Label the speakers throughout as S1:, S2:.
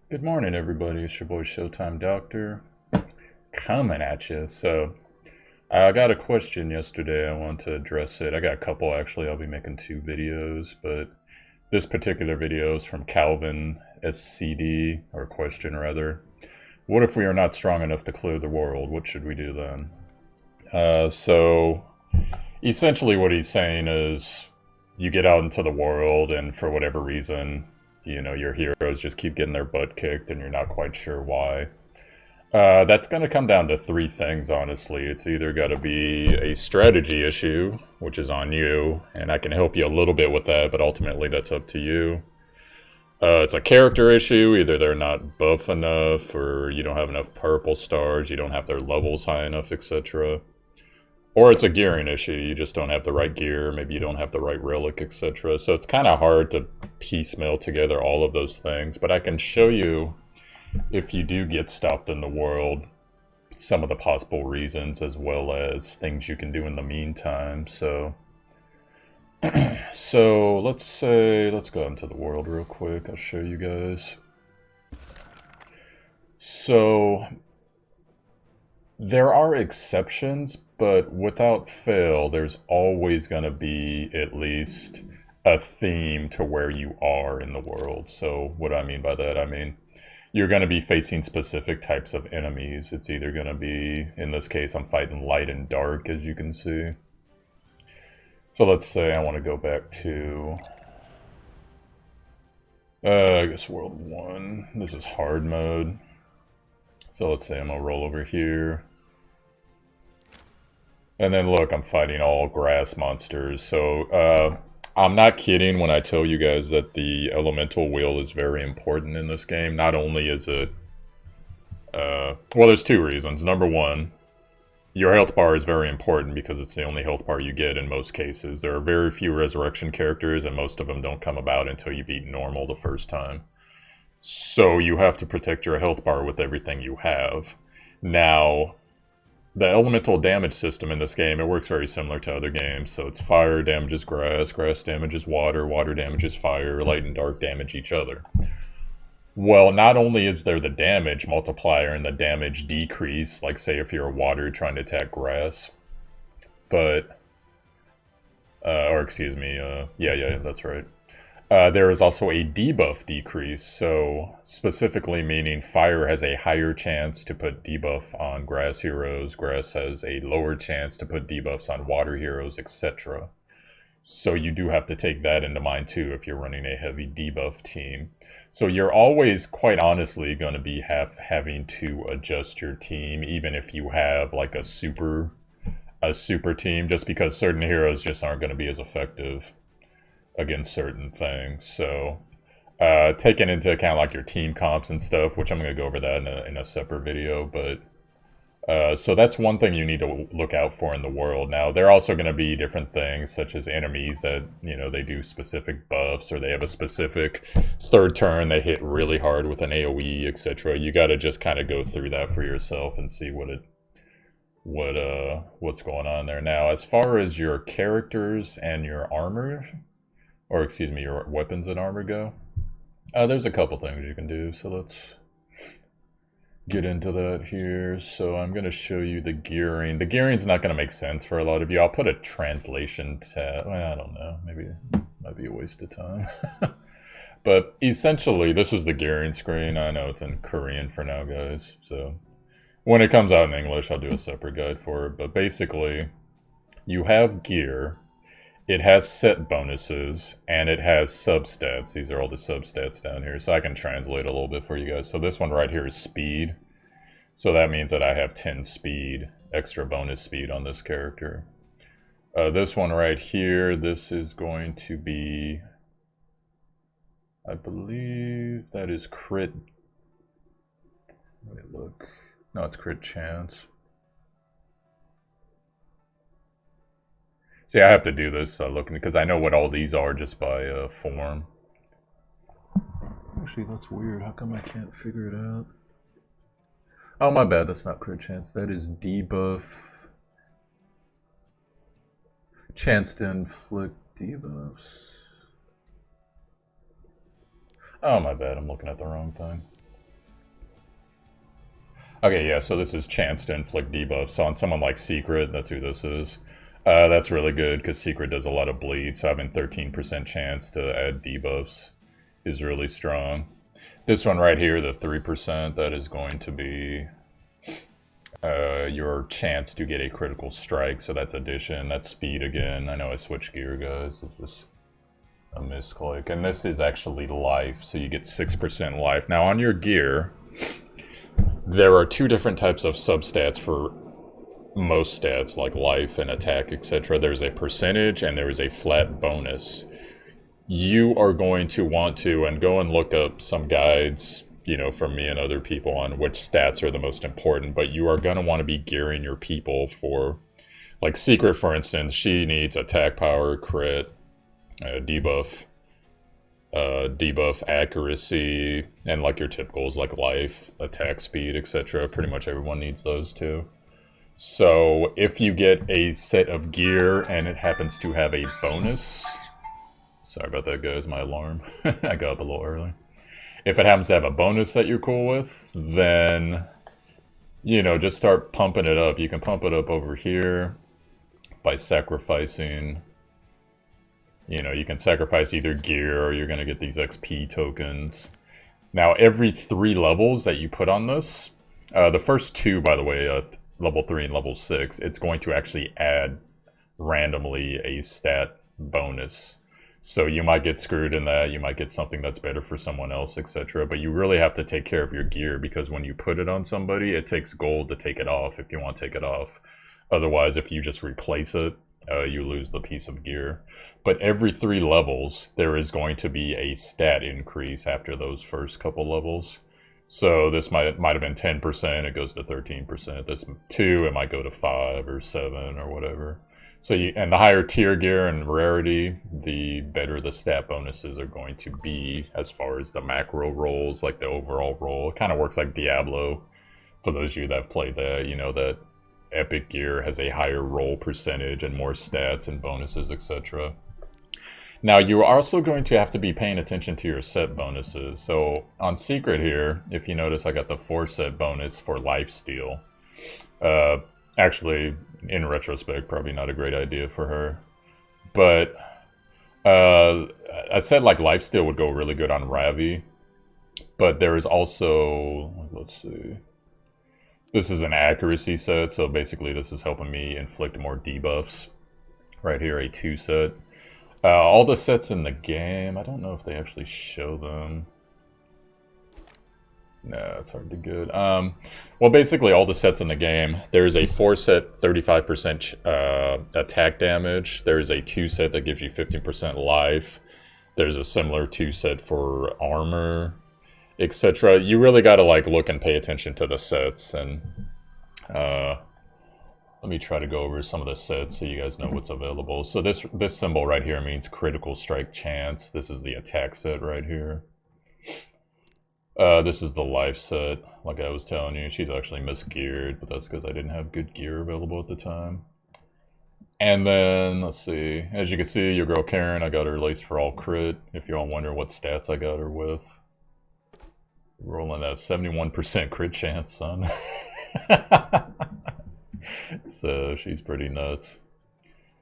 S1: Good morning, everybody. It's your boy ShowtimeDr coming at you. So, I got a question yesterday. I want to address it. I got a couple actually. I'll be making two videos, but this particular video is from Calvin SCD, or question rather. What if we are not strong enough to clear the world? What should we do then? So, essentially, what he's saying is you get out into the world, and for whatever reason, your heroes just keep getting their butt kicked and you're not quite sure why. That's going to come down to three things, honestly. It's either got to be a strategy issue, which is on you, and I can help you a little bit with that, but ultimately that's up to you. It's a character issue. Either they're not buff enough, or you don't have enough purple stars, you don't have their levels high enough, etc. Or it's a gearing issue. You just don't have the right gear. Maybe you don't have the right relic, etc. So it's kind of hard to piecemeal together all of those things. But I can show you, if you do get stopped in the world, some of the possible reasons as well as things you can do in the meantime. So, let's go into the world real quick. I'll show you guys. So there are exceptions, but without fail, there's always going to be at least a theme to where you are in the world. So what do I mean by that? I mean, you're going to be facing specific types of enemies. It's either going to be, in this case, I'm fighting light and dark, as you can see. So let's say I want to go back to, I guess World 1. This is hard mode. So let's say I'm going to roll over here. And then look, I'm fighting all grass monsters. So I'm not kidding when I tell you guys that the elemental wheel is very important in this game. Not only is it, well, there's two reasons. Number one, your health bar is very important because it's the only health bar you get in most cases. There are very few resurrection characters, and most of them don't come about until you beat normal the first time. So you have to protect your health bar with everything you have. Now, the elemental damage system in this game, it works very similar to other games. So it's fire damages grass, grass damages water, water damages fire, light and dark damage each other. Well, not only is there the damage multiplier and the damage decrease, like say if you're a water trying to attack grass, but, or excuse me, yeah, that's right. There is also a debuff decrease, so specifically meaning fire has a higher chance to put debuff on grass heroes, grass has a lower chance to put debuffs on water heroes, etc. So you do have to take that into mind too if you're running a heavy debuff team. So you're always, quite honestly, going to be having to adjust your team, even if you have like a super team, just because certain heroes just aren't going to be as effective against certain things. So taking into account like your team comps and stuff, which I'm going to go over that in a separate video, but so that's one thing you need to look out for in the world. Now, there are also going to be different things, such as enemies that, they do specific buffs, or they have a specific third turn they hit really hard with an AoE, etc. You got to just kind of go through that for yourself and see what's going on there. Now, as far as your characters and your armor, or excuse me, your weapons and armor go, there's a couple things you can do. So let's get into that here. So I'm going to show you the gearing. The gearing's not going to make sense for a lot of you. I'll put a translation tab. Well, I don't know. Maybe it might be a waste of time. But essentially, this is the gearing screen. I know it's in Korean for now, guys. So when it comes out in English, I'll do a separate guide for it. But basically, you have gear. It has set bonuses, and it has substats. These are all the substats down here, so I can translate a little bit for you guys. So this one right here is speed. So that means that I have 10 speed, extra bonus speed on this character. This one right here, this is going to be, I believe that is crit. Let me look. No, it's crit chance. See, I have to do this looking because I know what all these are just by form. Actually, that's weird. How come I can't figure it out? Oh, my bad. That's not crit chance. That is debuff. Chance to inflict debuffs. Oh, my bad. I'm looking at the wrong thing. Okay, yeah, so this is chance to inflict debuffs. So on someone like Secret, that's who this is. That's really good because Secret does a lot of bleed, so having 13% chance to add debuffs is really strong. This one right here, the 3%, that is going to be your chance to get a critical strike, so that's addition, that's speed again. I know I switched gear, guys, it's just a misclick. And this is actually life, so you get 6% life. Now on your gear, there are two different types of substats for most stats, like life and attack, etc. There's a percentage and there is a flat bonus. You are going to want to, and go and look up some guides, you know, from me and other people on which stats are the most important, but you are going to want to be gearing your people for, like Secret, for instance, she needs attack power, crit, debuff, debuff accuracy, and like your typicals like life, attack speed, etc. Pretty much everyone needs those too. So if you get a set of gear and it happens to have a bonus, sorry about that, guys, my alarm. I got up a little early. If it happens to have a bonus that you're cool with, then, you know, just start pumping it up. You can pump it up over here by sacrificing, you know, you can sacrifice either gear or you're going to get these XP tokens. Now, every 3 levels that you put on this, the first 2, by the way, level 3 and level 6, it's going to actually add randomly a stat bonus. So you might get screwed in that, you might get something that's better for someone else, etc. But you really have to take care of your gear, because when you put it on somebody, it takes gold to take it off if you want to take it off. Otherwise, if you just replace it, you lose the piece of gear. But every 3 levels, there is going to be a stat increase after those first couple levels. So this might have been 10%, it goes to 13%. This 2, it might go to 5 or 7 or whatever. So and the higher tier gear and rarity, the better the stat bonuses are going to be as far as the macro rolls, like the overall roll. It kind of works like Diablo. For those of you that have played that, you know that epic gear has a higher roll percentage and more stats and bonuses, etc. Now, you're also going to have to be paying attention to your set bonuses. So on Secret here, if you notice, I got the 4 set bonus for lifesteal. Actually, in retrospect, probably not a great idea for her. But I said like lifesteal would go really good on Ravi. But there is also, let's see. This is an accuracy set, so basically this is helping me inflict more debuffs. Right here, a 2 set. All the sets in the game, I don't know if they actually show them. No, it's hard to get. Well, basically all the sets in the game, there's a 4 set 35% attack damage. There's a 2 set that gives you 15% life. There's a similar 2 set for armor, etc. You really got to like look and pay attention to the sets. And let me try to go over some of the sets so you guys know what's available. So this symbol right here means critical strike chance. This is the attack set right here. This is the life set, like I was telling you. She's actually misgeared, but that's because I didn't have good gear available at the time. And then, let's see. As you can see, your girl Karen, I got her Lace for All crit. If you're all wondering what stats I got her with. Rolling that 71% crit chance, son. So she's pretty nuts.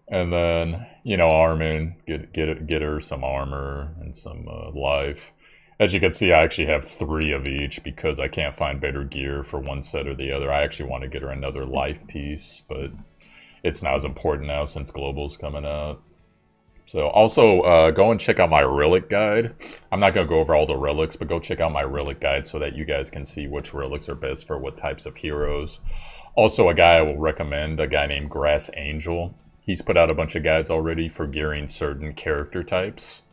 S1: And then, you know, Armin, get her some armor and some life. As you can see, I actually have 3 of each because I can't find better gear for one set or the other. I actually want to get her another life piece, but it's not as important now since Global's coming out. So also, go and check out my relic guide. I'm not going to go over all the relics, but go check out my relic guide so that you guys can see which relics are best for what types of heroes. Also, a guy I will recommend, a guy named Grass Angel. He's put out a bunch of guides already for gearing certain character types.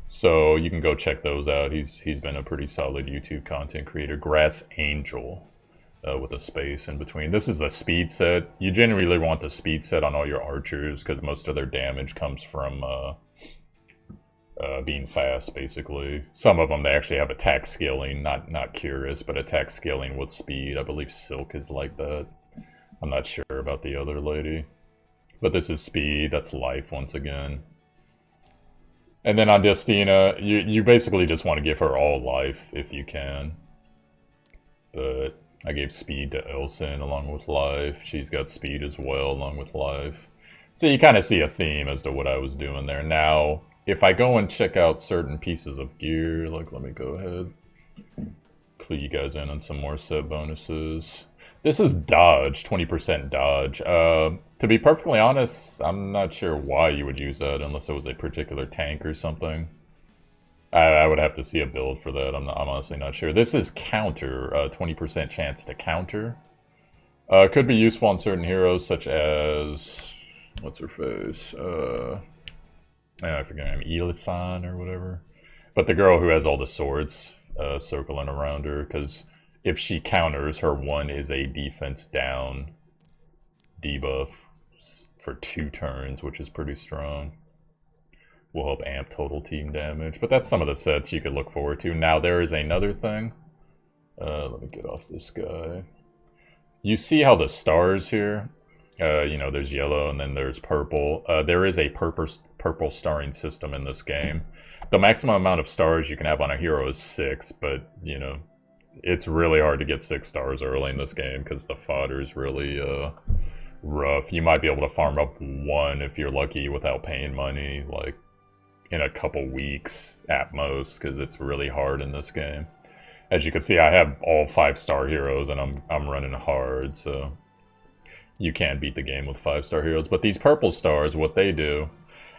S1: So you can go check those out. He's been a pretty solid YouTube content creator. Grass Angel, with a space in between. This is the speed set. You generally want the speed set on all your archers because most of their damage comes from being fast, basically. Some of them, they actually have attack scaling, not curious, but attack scaling with speed. I believe Silk is like that. I'm not sure about the other lady. But this is speed, that's life once again. And then on Destina, you basically just want to give her all life if you can. But I gave speed to Elson along with life. She's got speed as well along with life. So you kind of see a theme as to what I was doing there. Now, if I go and check out certain pieces of gear, like let me go ahead, clue you guys in on some more set bonuses. This is dodge, 20% dodge. To be perfectly honest, I'm not sure why you would use that unless it was a particular tank or something. I would have to see a build for that. I'm honestly not sure. This is counter, 20% chance to counter. Could be useful on certain heroes such as, what's her face? I forget her name, Elisan or whatever. But the girl who has all the swords circling around her, because if she counters, her 1 is a defense down debuff for 2 turns, which is pretty strong. Will help amp total team damage. But that's some of the sets you could look forward to. Now there is another thing. Let me get off this guy. You see how the stars here, you know, there's yellow and then there's purple. There is a purple starring system in this game. The maximum amount of stars you can have on a hero is 6, but, you know, it's really hard to get 6 stars early in this game because the fodder is really rough. You might be able to farm up 1 if you're lucky without paying money, like in a couple weeks at most, because it's really hard in this game. As you can see, I have all 5-star heroes and I'm running hard, so you can't beat the game with 5-star heroes. But these purple stars, what they do,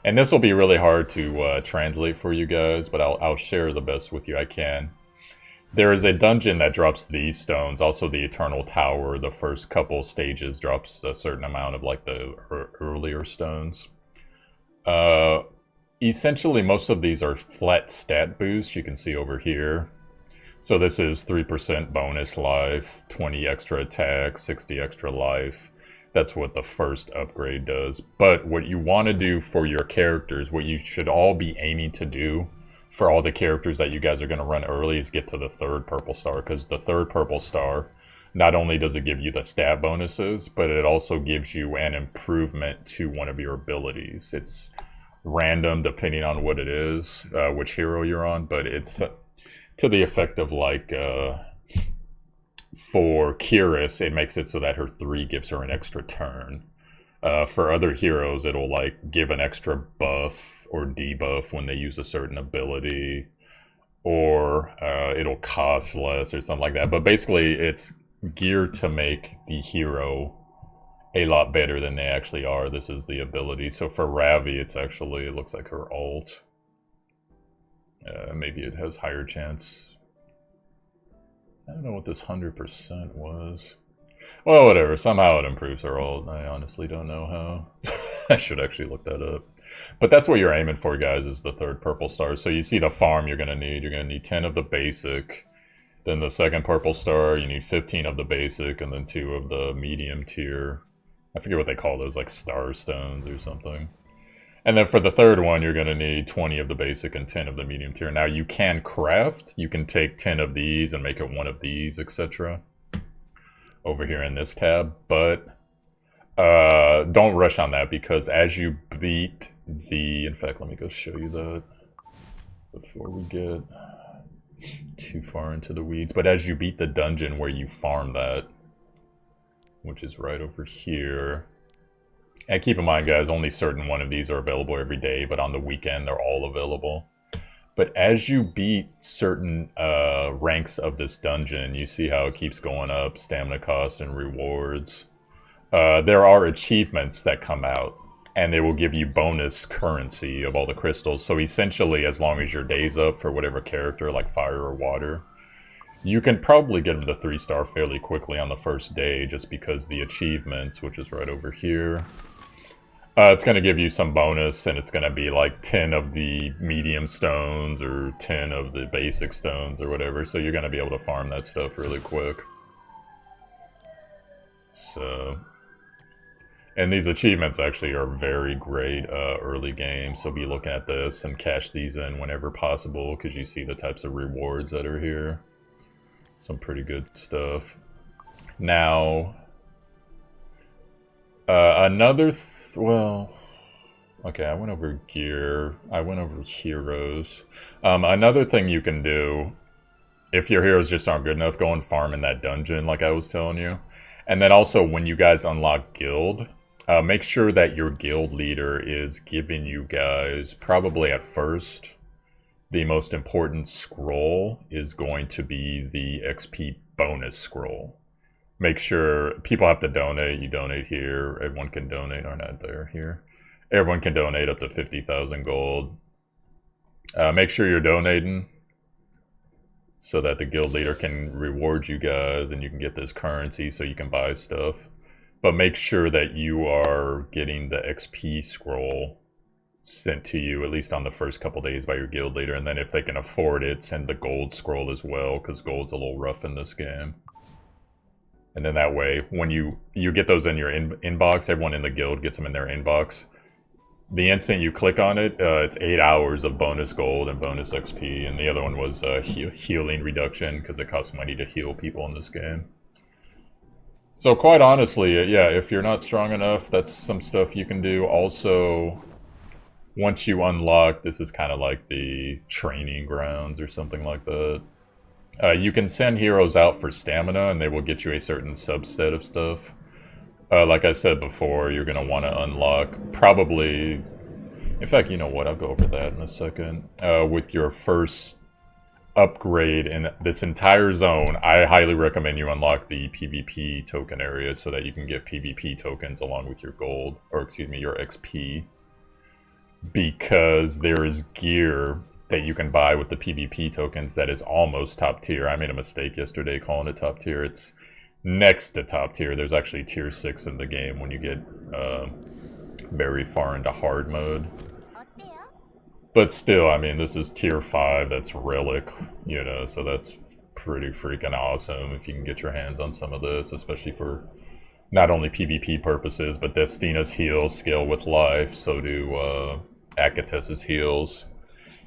S1: and this will be really hard to translate for you guys, but I'll share the best with you I can. There is a dungeon that drops these stones, also the Eternal Tower. The first couple stages drops a certain amount of like the earlier stones. Essentially, most of these are flat stat boosts. You can see over here. So this is 3% bonus life, 20 extra attack, 60 extra life. That's what the first upgrade does. But what you want to do for your characters, what you should all be aiming to do for all the characters that you guys are going to run early is get to the 3rd purple star. Because the 3rd purple star, not only does it give you the stat bonuses, but it also gives you an improvement to one of your abilities. It's random depending on what it is, which hero you're on, but it's to the effect of like for Kiris, it makes it so that her 3 gives her an extra turn. For other heroes, it'll like give an extra buff or debuff when they use a certain ability, or it'll cost less or something like that. But basically, it's geared to make the hero a lot better than they actually are. This is the ability. So for Ravi, it's actually, it looks like her ult. Maybe it has higher chance. I don't know what this 100% was. Well, whatever. Somehow it improves her ult. I honestly don't know how. I should actually look that up. But that's what you're aiming for, guys, is the 3rd purple star. So you see the farm you're going to need. You're going to need 10 of the basic. Then the 2nd purple star, you need 15 of the basic, and then 2 of the medium tier. I forget what they call those, like star stones or something. And then for the 3rd one, you're going to need 20 of the basic and 10 of the medium tier. Now you can craft. You can take 10 of these and make it 1 of these, etc. over here in this tab. But don't rush on that, because as you beat the... In fact, let me go show you that before we get too far into the weeds. But as you beat the dungeon where you farm that, which is right over here. And keep in mind, guys, only certain one of these are available every day, but on the weekend, they're all available. But as you beat certain ranks of this dungeon, you see how it keeps going up, stamina cost and rewards. There are achievements that come out, and they will give you bonus currency of all the crystals. So essentially, as long as your day's up for whatever character, like fire or water, you can probably get them to 3-star fairly quickly on the first day, just because the achievements, which is right over here, it's going to give you some bonus, and it's going to be like 10 of the medium stones or 10 of the basic stones or whatever, so you're going to be able to farm that stuff really quick. So, and these achievements actually are very great early game, so be looking at this and cash these in whenever possible, because you see the types of rewards that are here. Some pretty good stuff. Now, well, okay, I went over gear. I went over heroes. Another thing you can do If your heroes just aren't good enough, go and farm in that dungeon like I was telling you. And then also when you guys unlock guild, make sure that your guild leader is giving you guys, probably at first, the most important scroll is going to be the XP bonus scroll. Make sure people have to donate. You donate here. Everyone can donate. Or not there, here. Everyone can donate up to 50,000 gold. Make sure you're donating so that the guild leader can reward you guys and you can get this currency so you can buy stuff. But make sure that you are getting the XP scroll sent to you, at least on the first couple days, by your guild leader. And then if they can afford it, send the gold scroll as well, because gold's a little rough in this game. And then that way, when you get those in your inbox, everyone in the guild gets them in their inbox. The instant you click on it, it's 8 hours of bonus gold and bonus XP. And the other one was healing reduction, because it costs money to heal people in this game. So quite honestly, yeah, if you're not strong enough, that's some stuff you can do. Also, once you unlock, this is kind of like the training grounds or something like that. You can send heroes out for stamina and they will get you a certain subset of stuff. Like I said before, you're going to want to unlock probably... In fact, you know what? I'll go over that in a second. With your first upgrade in this entire zone, I highly recommend you unlock the PvP token area so that you can get PvP tokens along with your gold, or excuse me, your XP. Because there is gear that you can buy with the PvP tokens that is almost top tier. I made a mistake yesterday calling it top tier. It's next to top tier. There's actually tier 6 in the game when you get very far into hard mode. But still, I mean, this is tier 5, that's relic, you know, so that's pretty freaking awesome if you can get your hands on some of this, especially for not only PvP purposes, but Destina's heals scale with life, so do Akates' heals.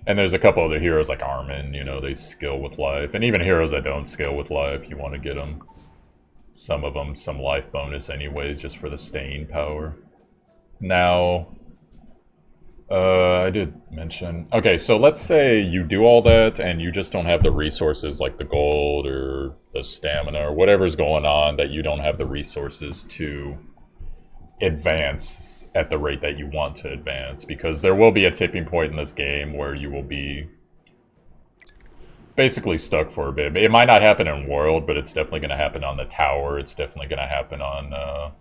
S1: And there's a couple other heroes like Armin, you know, they scale with life. And even heroes that don't scale with life, you want to get them, some of them, some life bonus anyways, just for the staying power. Now, I did mention... Okay, so let's say you do all that and you just don't have the resources like the gold or the stamina or whatever's going on, that you don't have the resources to advance at the rate that you want to advance, because there will be a tipping point in this game where you will be basically stuck for a bit. It might not happen in World, but it's definitely going to happen on the tower. It's definitely going to happen on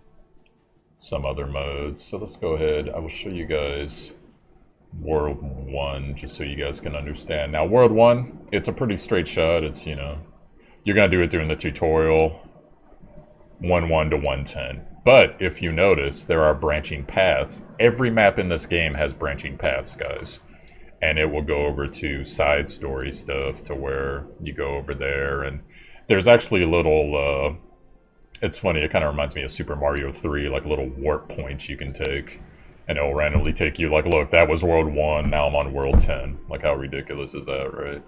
S1: some other modes. So let's go ahead. I will show you guys World 1 just so you guys can understand. Now, World 1, it's a pretty straight shot. It's, you know, you're going to do it during the tutorial, 1-1 to 110. But if you notice, there are branching paths. Every map in this game has branching paths, guys. And it will go over to side story stuff, to where you go over there. And there's actually a little, it's funny, it kind of reminds me of Super Mario 3, like little warp points you can take. And it'll randomly take you, like, look, that was World 1, now I'm on World 10. Like, how ridiculous is that, right?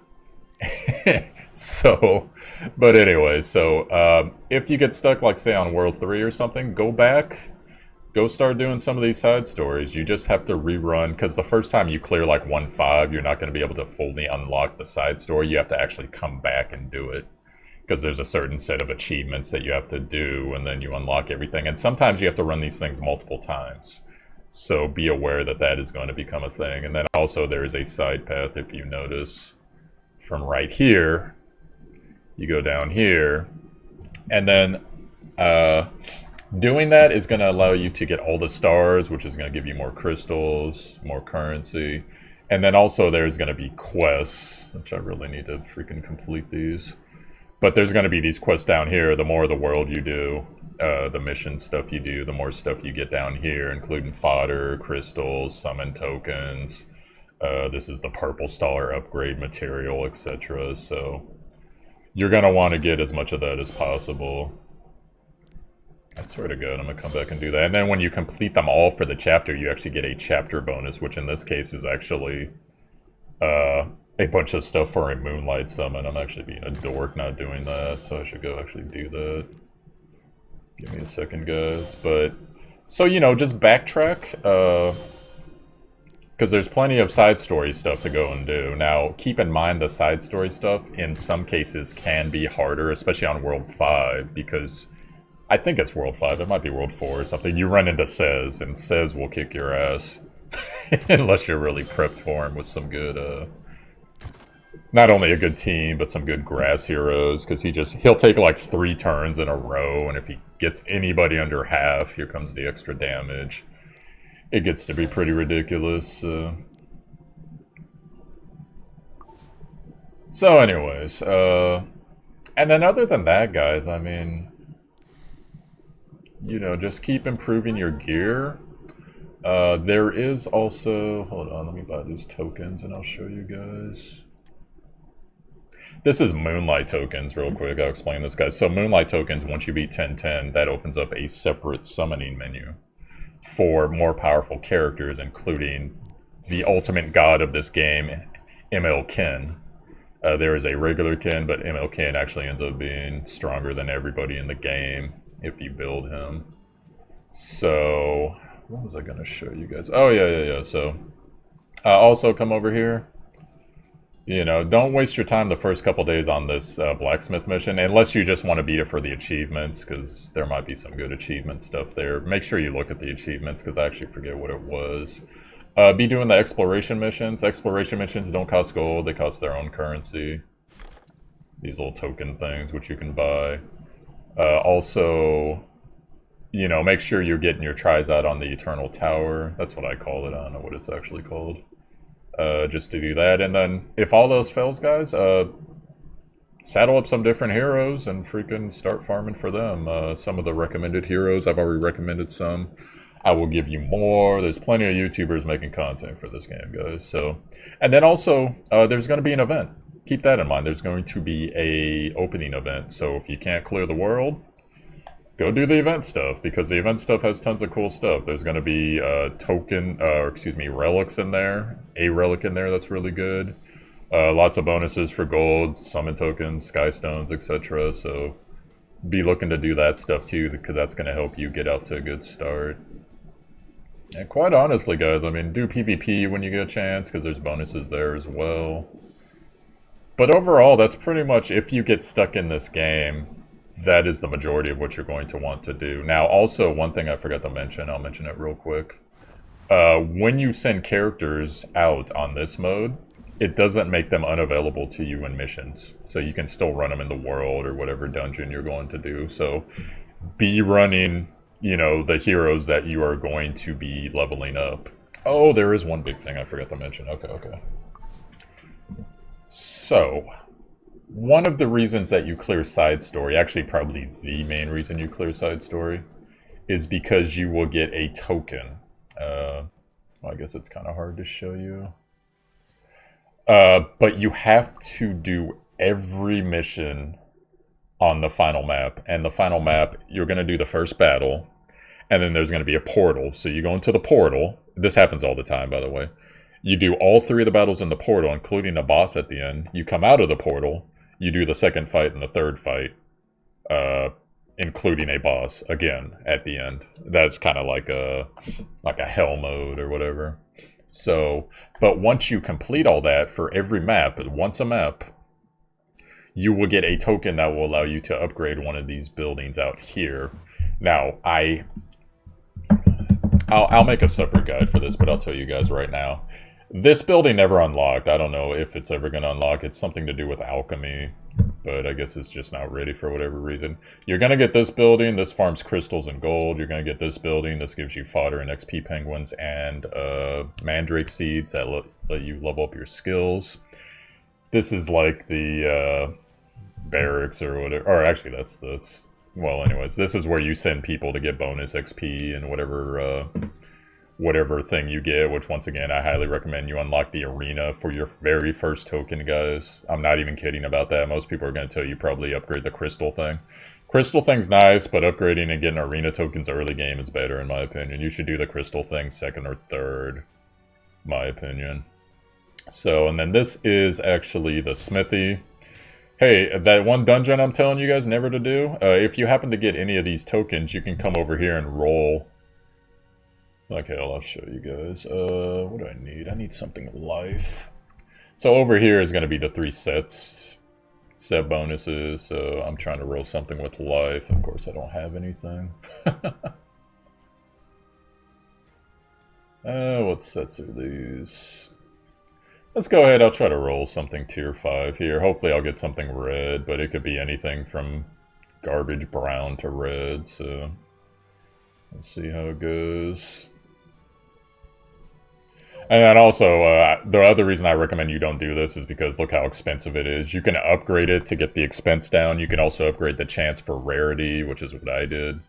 S1: So, but anyway, so if you get stuck, like, say, on World 3 or something, go back, go start doing some of these side stories. You just have to rerun, because the first time you clear, like, 1-5, you're not going to be able to fully unlock the side story. You have to actually come back and do it, because there's a certain set of achievements that you have to do, and then you unlock everything. And sometimes you have to run these things multiple times. So be aware that that is going to become a thing. And then also there is a side path, if you notice, from right here. You go down here. And then doing that is going to allow you to get all the stars, which is going to give you more crystals, more currency. And then also there's going to be quests, which I really need to freaking complete these. But there's going to be these quests down here. The more of the world you do, the mission stuff you do, the more stuff you get down here, including fodder, crystals, summon tokens. This is the purple star upgrade material, etc. So you're going to want to get as much of that as possible. I swear to God, I'm going to come back and do that. And then when you complete them all for the chapter, you actually get a chapter bonus, which in this case is actually a bunch of stuff for a Moonlight Summon. I'm actually being a dork not doing that, so I should go actually do that. Give me a second, guys. But, so, you know, just backtrack. Because there's plenty of side story stuff to go and do. Now, keep in mind the side story stuff in some cases can be harder, especially on World 5, because I think it's World 5, it might be World 4 or something. You run into Sez, and Sez will kick your ass. Unless you're really prepped for him with some good, not only a good team, but some good grass heroes, because he'll take like 3 turns in a row, and if he gets anybody under half, here comes the extra damage. It gets to be pretty ridiculous. So anyways, and then other than that, guys, I mean, you know, just keep improving your gear. There is also, hold on, let me buy these tokens and I'll show you guys. This is Moonlight tokens, real quick, I'll explain this, guys. So Moonlight tokens, once you beat 1010, that opens up a separate summoning menu for more powerful characters, including the ultimate god of this game, ML Ken. There is a regular Ken, but ML Ken actually ends up being stronger than everybody in the game if you build him. So, what was I going to show you guys? Oh, yeah. So, also come over here. You know, don't waste your time the first couple days on this blacksmith mission, unless you just want to beat it for the achievements, because there might be some good achievement stuff there. Make sure you look at the achievements, because I actually forget what it was. Be doing the exploration missions. Exploration missions don't cost gold, they cost their own currency. These little token things, which you can buy. Also, you know, make sure you're getting your tries out on the Eternal Tower. That's what I call it, I don't know what it's actually called. Just to do that, and then if all those fails, guys, saddle up some different heroes and freaking start farming for them. Some of the recommended heroes, I've already recommended some. I will give you more. There's plenty of YouTubers making content for this game, guys. So, and then also, there's going to be an event. Keep that in mind. There's going to be a opening event. So if you can't clear the world, go do the event stuff, because the event stuff has tons of cool stuff. There's going to be relics in there. A relic in there that's really good. Lots of bonuses for gold, summon tokens, sky stones, etc. So be looking to do that stuff too, because that's going to help you get out to a good start. And quite honestly, guys, I mean, do PvP when you get a chance, because there's bonuses there as well. But overall, that's pretty much, if you get stuck in this game, that is the majority of what you're going to want to do. Now, also, one thing I forgot to mention, I'll mention it real quick. When you send characters out on this mode, it doesn't make them unavailable to you in missions. So you can still run them in the world or whatever dungeon you're going to do. So be running, you know, the heroes that you are going to be leveling up. Oh, there is one big thing I forgot to mention. Okay. So, one of the reasons that you clear side story, actually probably the main reason you clear side story, is because you will get a token. Well, I guess it's kind of hard to show you. But you have to do every mission on the final map. And the final map, you're going to do the first battle, and then there's going to be a portal. So you go into the portal. This happens all the time, by the way. You do all 3 of the battles in the portal, including a boss at the end. You come out of the portal. You do the second fight and the third fight, including a boss, again, at the end. That's kind of like a hell mode or whatever. So, but once you complete all that for every map, once a map, you will get a token that will allow you to upgrade one of these buildings out here. Now, I'll make a separate guide for this, but I'll tell you guys right now. This building never unlocked. I don't know if it's ever going to unlock. It's something to do with alchemy, but I guess it's just not ready for whatever reason. You're going to get this building. This farms crystals and gold. You're going to get this building. This gives you fodder and XP penguins and mandrake seeds that let you level up your skills. This is like the barracks or whatever. Or actually, that's the... Well, anyways, this is where you send people to get bonus XP and whatever thing you get, which once again, I highly recommend you unlock the arena for your very first token, guys. I'm not even kidding about that. Most people are going to tell you probably upgrade the crystal thing. Crystal thing's nice, but upgrading and getting arena tokens early game is better in my opinion. You should do the crystal thing second or third, my opinion. So, and then this is actually the smithy. Hey, that one dungeon I'm telling you guys never to do, if you happen to get any of these tokens, you can come over here and roll Like hell, I'll show you guys. What do I need? I need something life. So over here is going to be the 3 set bonuses. So I'm trying to roll something with life. Of course, I don't have anything. What sets are these? Let's go ahead. I'll try to roll something tier 5 here. Hopefully I'll get something red, but it could be anything from garbage brown to red. So let's see how it goes. And then also, the other reason I recommend you don't do this is because look how expensive it is. You can upgrade it to get the expense down. You can also upgrade the chance for rarity, which is what I did.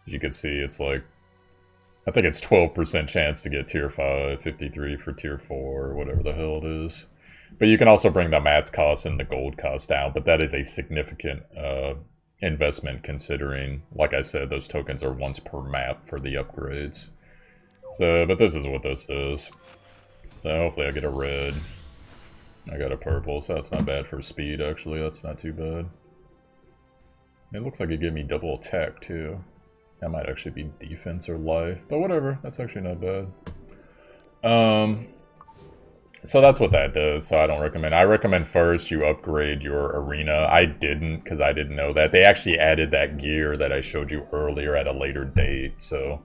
S1: As you can see, it's like, I think it's 12% chance to get tier 5, 53 for tier 4, or whatever the hell it is. But you can also bring the mats cost and the gold cost down, but that is a significant investment considering, like I said, those tokens are once per map for the upgrades. So, but this is what this does. So hopefully I get a red. I got a purple, so that's not bad for speed, actually. That's not too bad. It looks like it gave me double attack, too. That might actually be defense or life, but whatever. That's actually not bad. So that's what that does, so I don't recommend. I recommend first you upgrade your arena. I didn't, because I didn't know that. They actually added that gear that I showed you earlier at a later date, so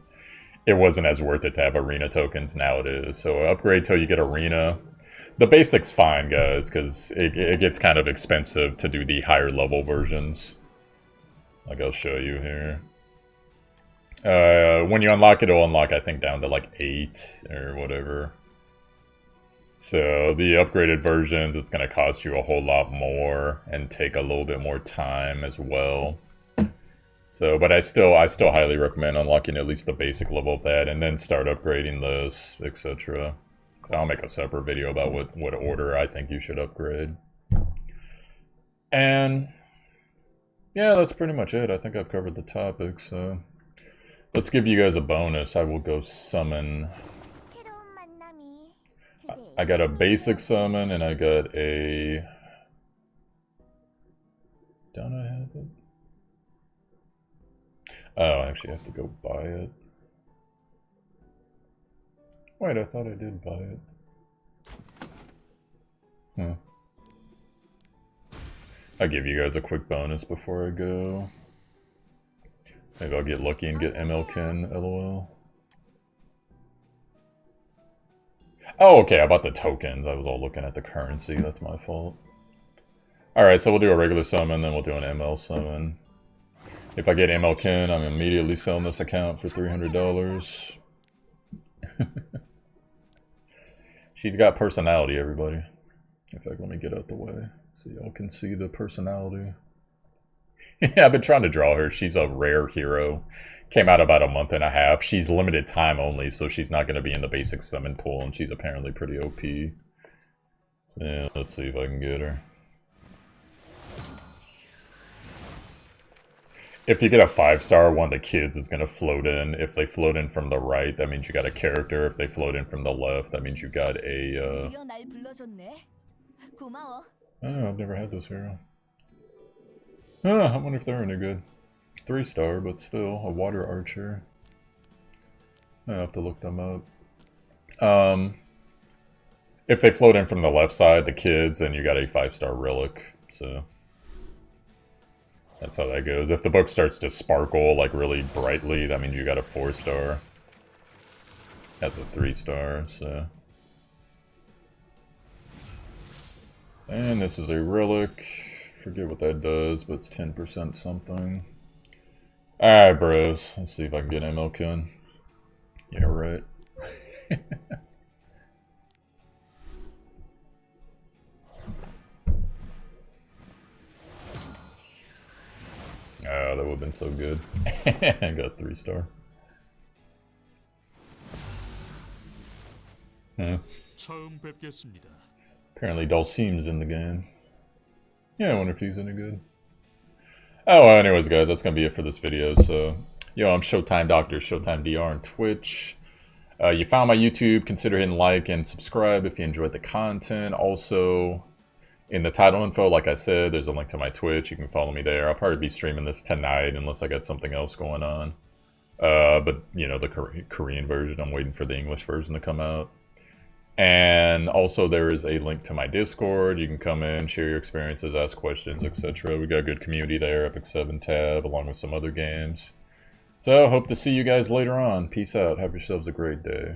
S1: it wasn't as worth it to have arena tokens. Now it is. So upgrade till you get arena. The basic's fine, guys, because it gets kind of expensive to do the higher level versions. Like I'll show you here. When you unlock it, it'll unlock, I think, down to like 8 or whatever. So the upgraded versions, it's going to cost you a whole lot more and take a little bit more time as well. So, but I still highly recommend unlocking at least the basic level of that and then start upgrading this, etc. So I'll make a separate video about what order I think you should upgrade. And yeah, that's pretty much it. I think I've covered the topics. So let's give you guys a bonus. I will go summon. I got a basic summon and I got a... Don't I have it? Oh, I actually have to go buy it. Wait, I thought I did buy it. Huh. I'll give you guys a quick bonus before I go. Maybe I'll get lucky and get MLkin, lol. Oh, okay, I bought the tokens. I was all looking at the currency. That's my fault. Alright, so we'll do a regular summon, then we'll do an ML summon. If I get MLkin, I'm immediately selling this account for $300. She's got personality, everybody. In fact, let me get out the way so y'all can see the personality. Yeah, I've been trying to draw her. She's a rare hero. Came out about a month and a half. She's limited time only, so she's not going to be in the basic summon pool, and she's apparently pretty OP. So yeah, let's see if I can get her. If you get a 5-star, one of the kids is going to float in. If they float in from the right, that means you got a character. If they float in from the left, that means you got a... Oh, I've never had this hero. I wonder if they're any good. 3-star, but still, a water archer. I have to look them up. If they float in from the left side, the kids, then you got a 5-star relic, so... That's how that goes. If the book starts to sparkle, like, really brightly, that means you got a 4-star. That's a 3-star, so... And this is a relic. Forget what that does, but it's 10% something. Alright, bros. Let's see if I can get MLkin. Yeah, right. Oh, that would have been so good. I got 3-star. Apparently Dulcime's in the game. Yeah, I wonder if he's any good. Oh, well, anyways, guys, that's going to be it for this video. So, yo, I'm ShowtimeDr, ShowtimeDr on Twitch. You found my YouTube, consider hitting like and subscribe if you enjoyed the content. Also, in the title info, like I said, there's a link to my Twitch. You can follow me there. I'll probably be streaming this tonight unless I got something else going on. But, you know, the Korean version, I'm waiting for the English version to come out. And also there is a link to my Discord. You can come in, share your experiences, ask questions, etc. We got a good community there, Epic 7 tab, along with some other games. So, hope to see you guys later on. Peace out. Have yourselves a great day.